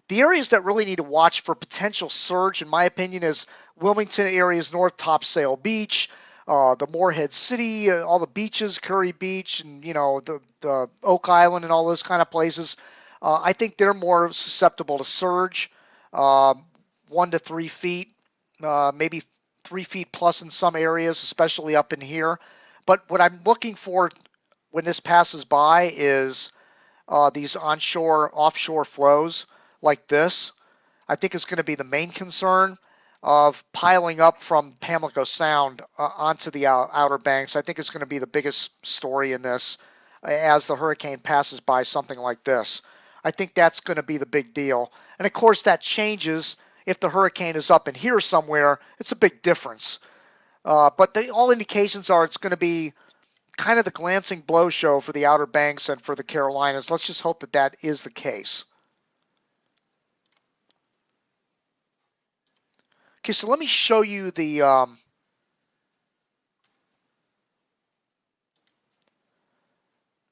The areas that really need to watch for potential surge, in my opinion, is Wilmington areas, North Topsail Beach, the Morehead City, all the beaches, Curry Beach, and the Oak Island and all those kind of places. I think they're more susceptible to surge, 1 to 3 feet, maybe 3 feet plus in some areas, especially up in here. But what I'm looking for when this passes by is these onshore, offshore flows like this. I think is going to be the main concern of piling up from Pamlico Sound onto the Outer Banks. I think it's going to be the biggest story in this as the hurricane passes by something like this. I think that's going to be the big deal. And of course that changes if the hurricane is up in here somewhere. It's a big difference. But all indications are it's going to be kind of the glancing blow show for the Outer Banks and for the Carolinas. Let's just hope that that is the case. Okay, so let me show you the and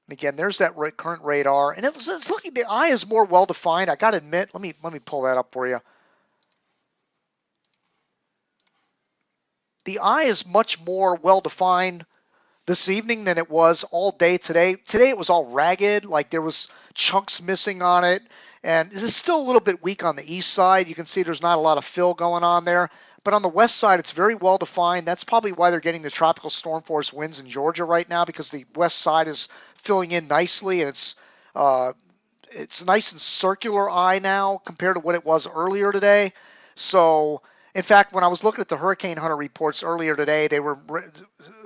again, there's that current radar, and it's looking. The eye is more well defined. I got to admit. Let me pull that up for you. The eye is much more well defined this evening than it was all day today. Today it was all ragged, like there was chunks missing on it, and it's still a little bit weak on the east side. You can see there's not a lot of fill going on there, but on the west side it's very well defined. That's probably why they're getting the tropical storm force winds in Georgia right now, because the west side is filling in nicely, and it's nice and circular eye now compared to what it was earlier today. So in fact, when I was looking at the Hurricane Hunter reports earlier today, they were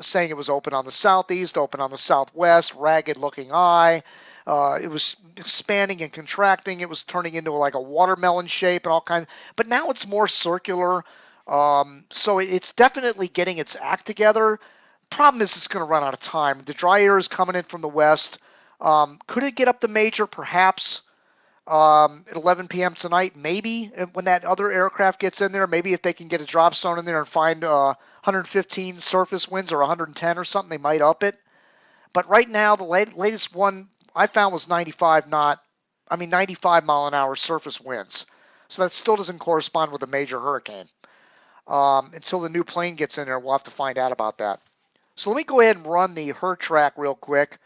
saying it was open on the southeast, open on the southwest, ragged-looking eye. It was expanding and contracting. It was turning into like a watermelon shape and all kinds. But now it's more circular. So it's definitely getting its act together. Problem is it's going to run out of time. The dry air is coming in from the west. Could it get up to major? Perhaps. At 11 p.m. tonight, maybe when that other aircraft gets in there, maybe if they can get a drop zone in there and find 115 surface winds or 110 or something, they might up it. But right now, the latest one I found was 95 mile an hour surface winds. So that still doesn't correspond with a major hurricane. Until the new plane gets in there, we'll have to find out about that. So let me go ahead and run the HurTrack real quick.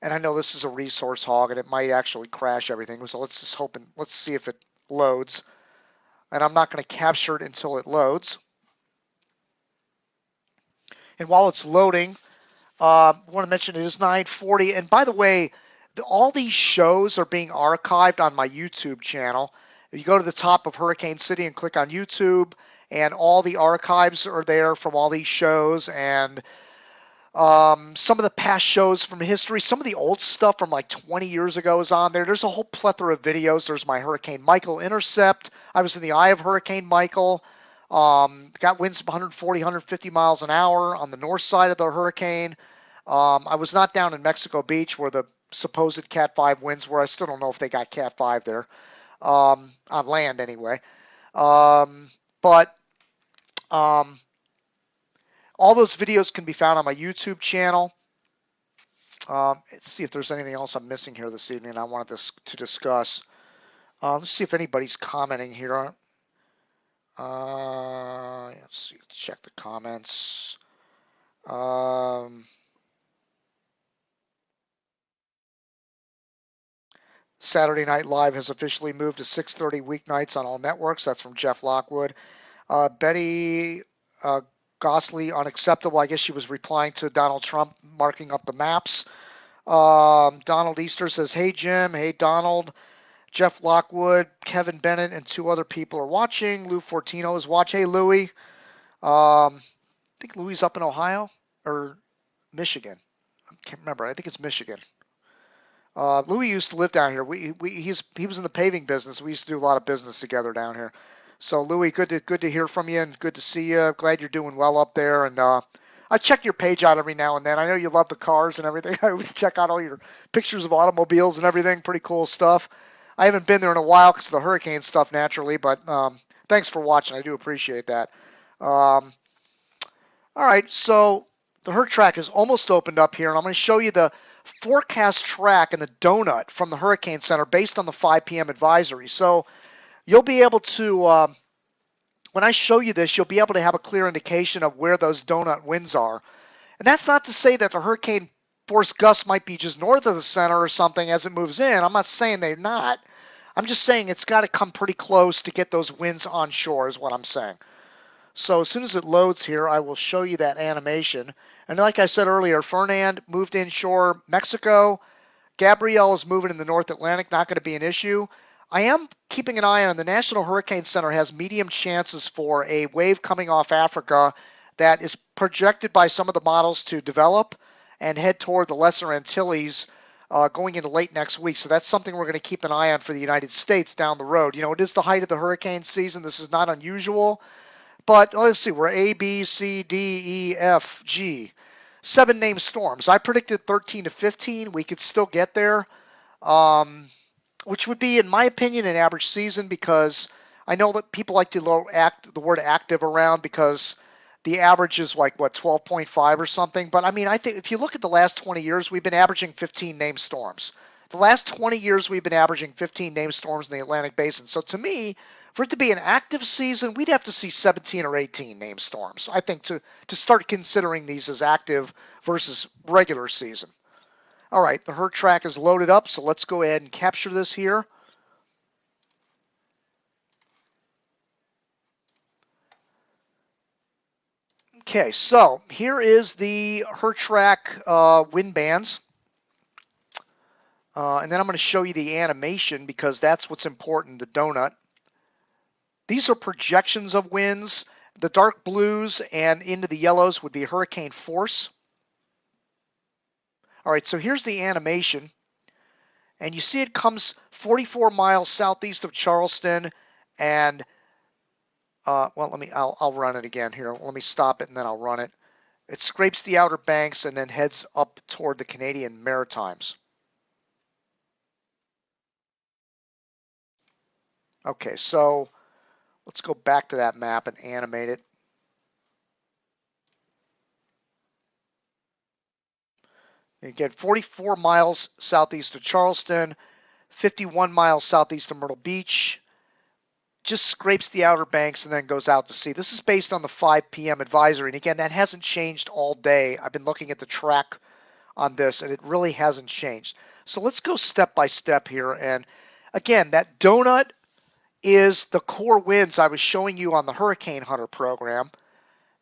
And I know this is a resource hog, and it might actually crash everything. So let's see if it loads. And I'm not going to capture it until it loads. And while it's loading, I want to mention it is 9:40. And by the way, all these shows are being archived on my YouTube channel. You go to the top of Hurricane City and click on YouTube, and all the archives are there from all these shows. And Some of the past shows from history, some of the old stuff from like 20 years ago is on there. There's a whole plethora of videos. There's my Hurricane Michael intercept. I was in the eye of Hurricane Michael. Got winds of 140, 150 miles an hour on the north side of the hurricane. I was not down in Mexico Beach where the supposed Cat 5 winds were. I still don't know if they got Cat 5 there, on land anyway. But all those videos can be found on my YouTube channel. Let's see if there's anything else I'm missing here this evening I wanted to discuss. Let's see if anybody's commenting here. Let's see, let's check the comments. Saturday Night Live has officially moved to 6:30 weeknights on all networks. That's from Jeff Lockwood. Betty Gosley, unacceptable. I guess she was replying to Donald Trump marking up the maps. Donald Easter says, hey, Jim. Hey, Donald. Jeff Lockwood, Kevin Bennett, and 2 other people are watching. Lou Fortino is watching. Hey, Louie. I think Louie's up in Ohio or Michigan. I can't remember. I think it's Michigan. Louis used to live down here. He was in the paving business. We used to do a lot of business together down here. So Louis, good to hear from you and good to see you. Glad you're doing well up there. And I check your page out every now and then. I know you love the cars and everything. I always check out all your pictures of automobiles and everything. Pretty cool stuff. I haven't been there in a while because of the hurricane stuff naturally, but thanks for watching. I do appreciate that. All right, so the Hurt track is almost opened up here, and I'm going to show you the forecast track and the donut from the Hurricane Center based on the 5 p.m. advisory. So you'll be able to, when I show you this, you'll be able to have a clear indication of where those donut winds are. And that's not to say that the hurricane force gusts might be just north of the center or something as it moves in. I'm not saying they're not. I'm just saying it's got to come pretty close to get those winds on shore is what I'm saying. So as soon as it loads here, I will show you that animation. And like I said earlier, Fernand moved inshore Mexico. Gabrielle is moving in the North Atlantic, not going to be an issue. I am keeping an eye on the National Hurricane Center has medium chances for a wave coming off Africa that is projected by some of the models to develop and head toward the Lesser Antilles going into late next week. So that's something we're going to keep an eye on for the United States down the road. You know, it is the height of the hurricane season. This is not unusual. But let's see, we're A, B, C, D, E, F, G. 7 named storms. I predicted 13 to 15. We could still get there, which would be, in my opinion, an average season because I know that people like to the word active around because the average is like, 12.5 or something. But, I mean, I think if you look at the last 20 years, we've been averaging 15 named storms. The last 20 years, we've been averaging 15 named storms in the Atlantic Basin. So, to me, for it to be an active season, we'd have to see 17 or 18 named storms, I think, to start considering these as active versus regular season. All right, the Hurt track is loaded up, so let's go ahead and capture this here. Okay, so here is the Hurt track wind bands. And then I'm going to show you the animation because that's what's important, the donut. These are projections of winds. The dark blues and into the yellows would be hurricane force. All right, so here's the animation. And you see it comes 44 miles southeast of Charleston. And, I'll run it again here. Let me stop it and then I'll run it. It scrapes the Outer Banks and then heads up toward the Canadian Maritimes. Okay, so let's go back to that map and animate it. Again, 44 miles southeast of Charleston, 51 miles southeast of Myrtle Beach. Just scrapes the Outer Banks and then goes out to sea. This is based on the 5 p.m. advisory. And again, that hasn't changed all day. I've been looking at the track on this, and it really hasn't changed. So let's go step by step here. And again, that donut is the core winds I was showing you on the Hurricane Hunter program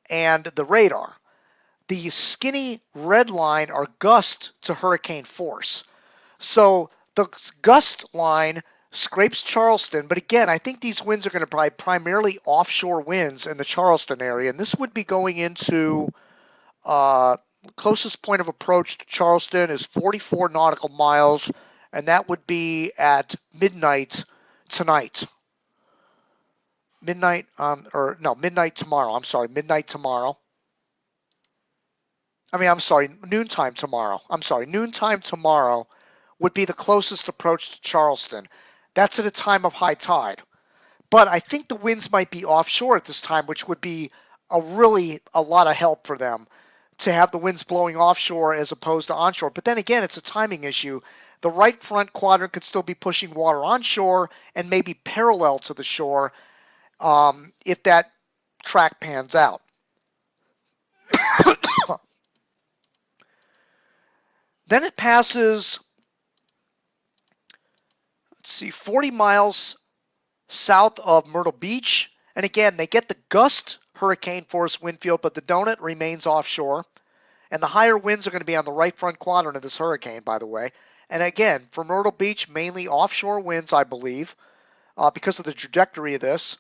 and the radar. The skinny red line are gust to hurricane force. So the gust line scrapes Charleston, but again, I think these winds are going to be primarily offshore winds in the Charleston area, and this would be going into closest point of approach to Charleston is 44 nautical miles, and that would be at midnight tonight. Midnight tomorrow. I'm sorry, midnight tomorrow. Noontime tomorrow. Noontime tomorrow would be the closest approach to Charleston. That's at a time of high tide. But I think the winds might be offshore at this time, which would be a lot of help for them to have the winds blowing offshore as opposed to onshore. But then again, it's a timing issue. The right front quadrant could still be pushing water onshore and maybe parallel to the shore if that track pans out. Then it passes, 40 miles south of Myrtle Beach. And again, they get the gust hurricane force wind field, but the donut remains offshore. And the higher winds are going to be on the right front quadrant of this hurricane, by the way. And again, for Myrtle Beach, mainly offshore winds, I believe, because of the trajectory of this.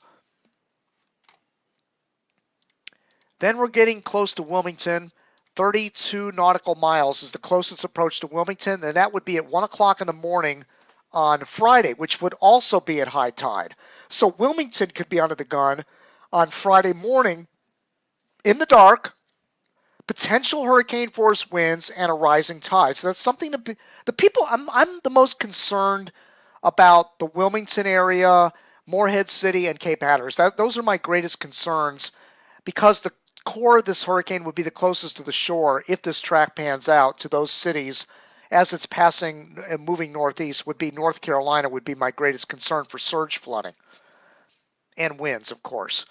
Then we're getting close to Wilmington. 32 nautical miles is the closest approach to Wilmington, and that would be at 1 o'clock in the morning on Friday, which would also be at high tide. So Wilmington could be under the gun on Friday morning in the dark, potential hurricane force winds, and a rising tide. So that's something the people, I'm the most concerned about the Wilmington area, Morehead City, and Cape Hatteras. Those are my greatest concerns because the core of this hurricane would be the closest to the shore if this track pans out to those cities as it's passing and moving northeast. Would be North Carolina would be my greatest concern for surge flooding and winds, of course.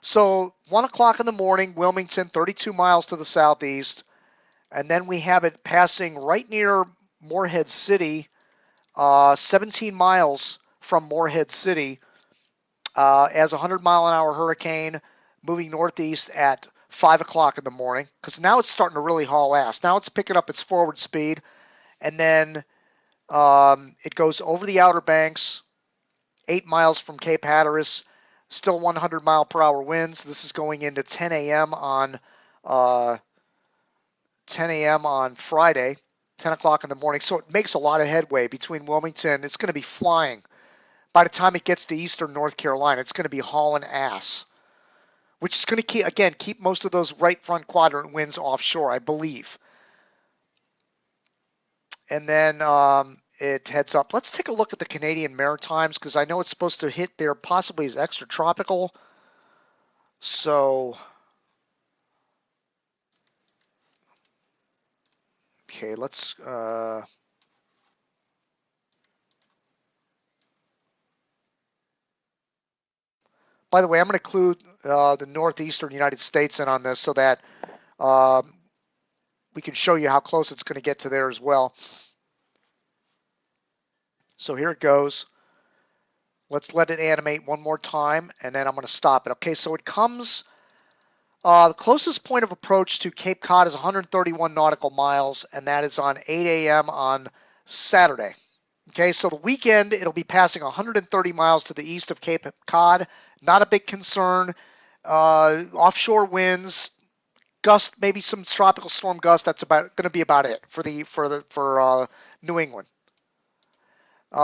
So 1 o'clock in the morning, Wilmington, 32 miles to the southeast, and then we have it passing right near Morehead City, 17 miles from Morehead City as a 100-mile-an-hour hurricane moving northeast at 5 o'clock in the morning, because now it's starting to really haul ass. Now it's picking up its forward speed, and then it goes over the Outer Banks, 8 miles from Cape Hatteras, still 100-mile-per-hour winds. This is going into 10 a.m. on Friday, 10 o'clock in the morning. So it makes a lot of headway between Wilmington. It's going to be flying. By the time it gets to eastern North Carolina, it's going to be hauling ass, which is going to keep most of those right front quadrant winds offshore, I believe. And then it heads up. Let's take a look at the Canadian Maritimes, because I know it's supposed to hit there possibly as extratropical. So, okay, let's... By the way, I'm going to include the northeastern United States in on this so that we can show you how close it's going to get to there as well. So here it goes. Let's let it animate one more time, and then I'm going to stop it. Okay, so it comes, the closest point of approach to Cape Cod is 131 nautical miles, and that is on 8 a.m. on Saturday. Okay, so the weekend, it'll be passing 130 miles to the east of Cape Cod. Not a big concern. Offshore winds, gust, maybe some tropical storm gust. That's going to be about it for New England.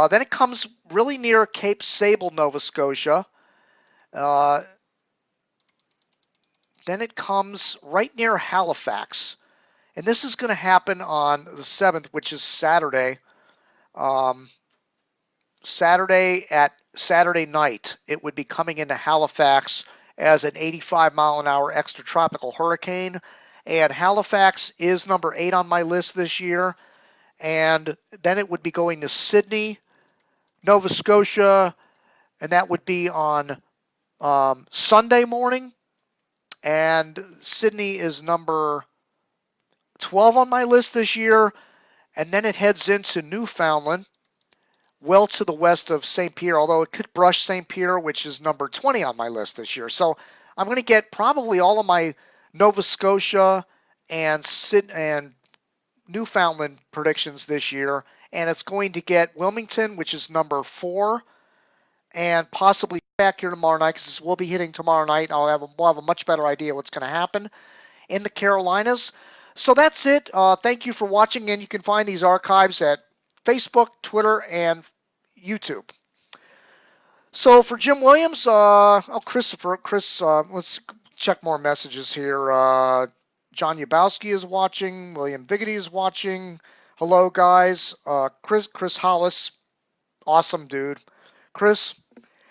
Then it comes really near Cape Sable, Nova Scotia. Then it comes right near Halifax. And this is going to happen on the 7th, which is Saturday. Saturday night, it would be coming into Halifax as an 85-mile-an-hour extratropical hurricane. And Halifax is number 8 on my list this year. And then it would be going to Sydney, Nova Scotia, and that would be on Sunday morning. And Sydney is number 12 on my list this year. And then it heads into Newfoundland, well to the west of St. Pierre, although it could brush St. Pierre, which is number 20 on my list this year. So I'm going to get probably all of my Nova Scotia and Newfoundland predictions this year, and it's going to get Wilmington, which is number 4, and possibly back here tomorrow night, because we'll be hitting tomorrow night. We'll have a much better idea what's going to happen. In the Carolinas, So that's it. Thank you for watching, and you can find these archives at Facebook, Twitter, and YouTube. So for Jim Williams, Chris, let's check more messages here. John Yabowski is watching. William Biggity is watching. Hello, guys. Chris Hollis, awesome dude. Chris,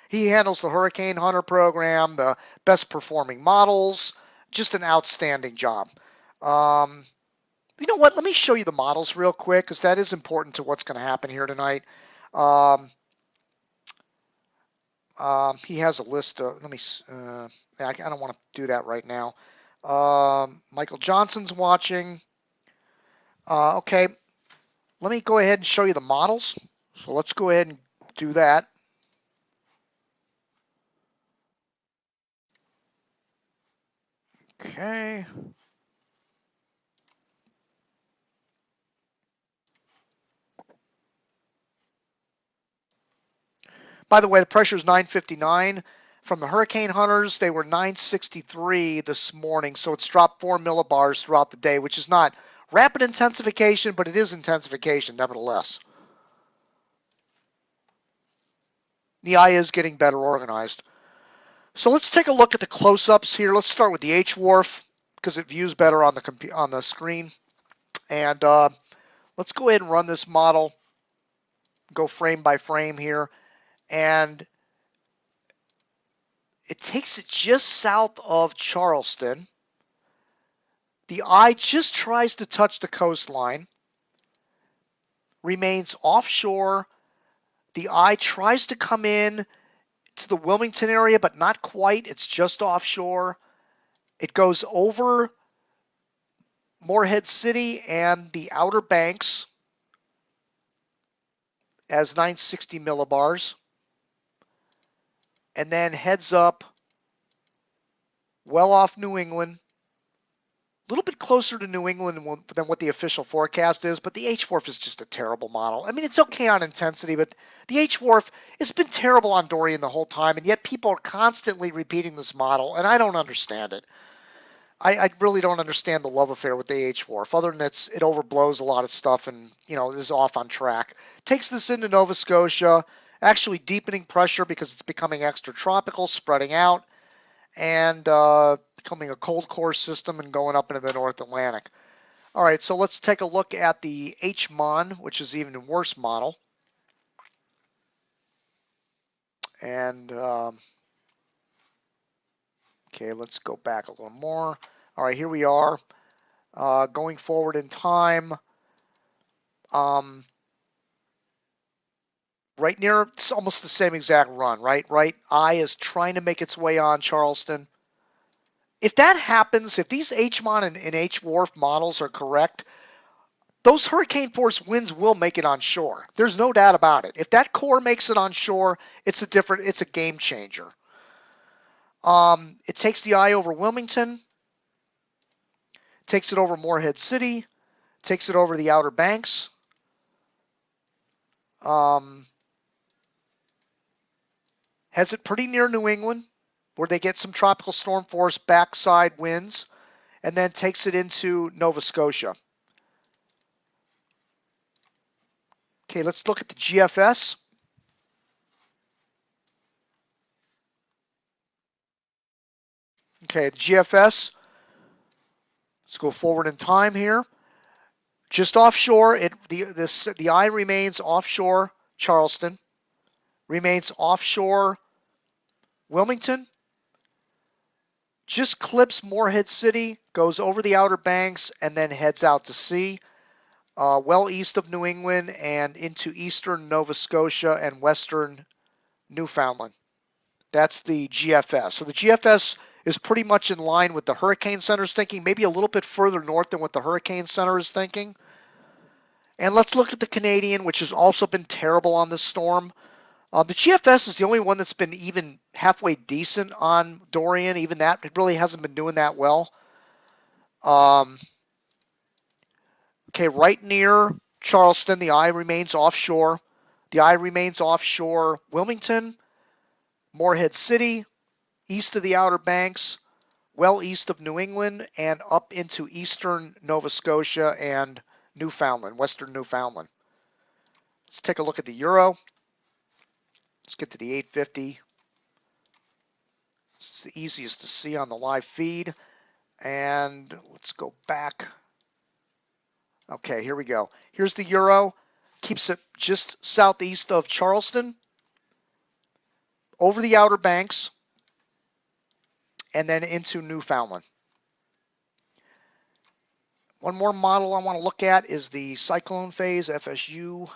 he handles the Hurricane Hunter program, the best performing models, just an outstanding job. You know what? Let me show you the models real quick because that is important to what's going to happen here tonight. Um, he has a list of, I don't want to do that right now. Michael Johnson's watching. Okay, let me go ahead and show you the models. So let's go ahead and do that. Okay. By the way, the pressure is 959. From the Hurricane Hunters, they were 963 this morning, so it's dropped 4 millibars throughout the day, which is not rapid intensification, but it is intensification nevertheless. The eye is getting better organized. So let's take a look at the close-ups here. Let's start with the H-Wharf because it views better on the screen. And let's go ahead and run this model, go frame by frame here. And it takes it just south of Charleston. The eye just tries to touch the coastline, remains offshore. The eye tries to come in to the Wilmington area, but not quite. It's just offshore. It goes over Morehead City and the Outer Banks as 960 millibars, and then heads up well off New England, a little bit closer to New England than what the official forecast is, but the H-Wharf is just a terrible model. I mean, it's okay on intensity, but the H-Wharf has been terrible on Dorian the whole time, and yet people are constantly repeating this model, and I don't understand it. I really don't understand the love affair with the H-Wharf, other than it overblows a lot of stuff and, is off on track. Takes this into Nova Scotia, actually deepening pressure because it's becoming extratropical, spreading out, and becoming a cold core system and going up into the North Atlantic. All right, so let's take a look at the H-Mon, which is even a worse model. And, okay, let's go back a little more. All right, here we are. Going forward in time. Right near, it's almost the same exact run, right? Eye is trying to make its way on Charleston. If that happens, if these H-Mon and H-Wharf models are correct, those hurricane force winds will make it on shore. There's no doubt about it. If that core makes it on shore, it's a game changer. It takes the eye over Wilmington, takes it over Morehead City, takes it over the Outer Banks. Has it pretty near New England, where they get some tropical storm force backside winds, and then takes it into Nova Scotia. Okay, let's look at the GFS. Okay, the GFS. Let's go forward in time here. Just offshore, the eye remains offshore Charleston, remains offshore Wilmington, just clips Morehead City, goes over the Outer Banks, and then heads out to sea, well east of New England and into eastern Nova Scotia and western Newfoundland. That's the GFS. So the GFS is pretty much in line with the Hurricane Center's thinking, maybe a little bit further north than what the Hurricane Center is thinking. And let's look at the Canadian, which has also been terrible on this storm. The GFS is the only one that's been even halfway decent on Dorian. Even that, it really hasn't been doing that well. Okay, right near Charleston, the eye remains offshore. The eye remains offshore Wilmington, Morehead City, east of the Outer Banks, well east of New England and up into eastern Nova Scotia and Newfoundland, western Newfoundland. Let's take a look at the euro. Let's get to the 850. It's the easiest to see on the live feed. And let's go back. Okay, here we go. Here's the euro. Keeps it just southeast of Charleston, over the Outer Banks, and then into Newfoundland. One more model I want to look at is the cyclone phase, FSU.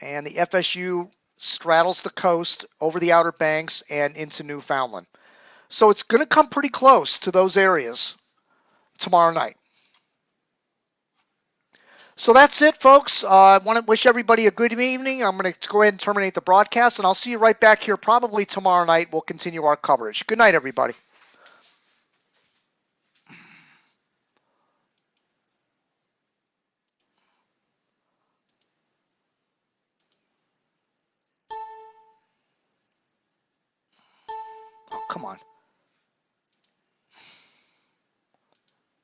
And the FSU straddles the coast over the Outer Banks and into Newfoundland. So it's going to come pretty close to those areas tomorrow night. So that's it, folks. I want to wish everybody a good evening. I'm going to go ahead and terminate the broadcast, and I'll see you right back here probably tomorrow night. We'll continue our coverage. Good night, everybody. Oh, come on.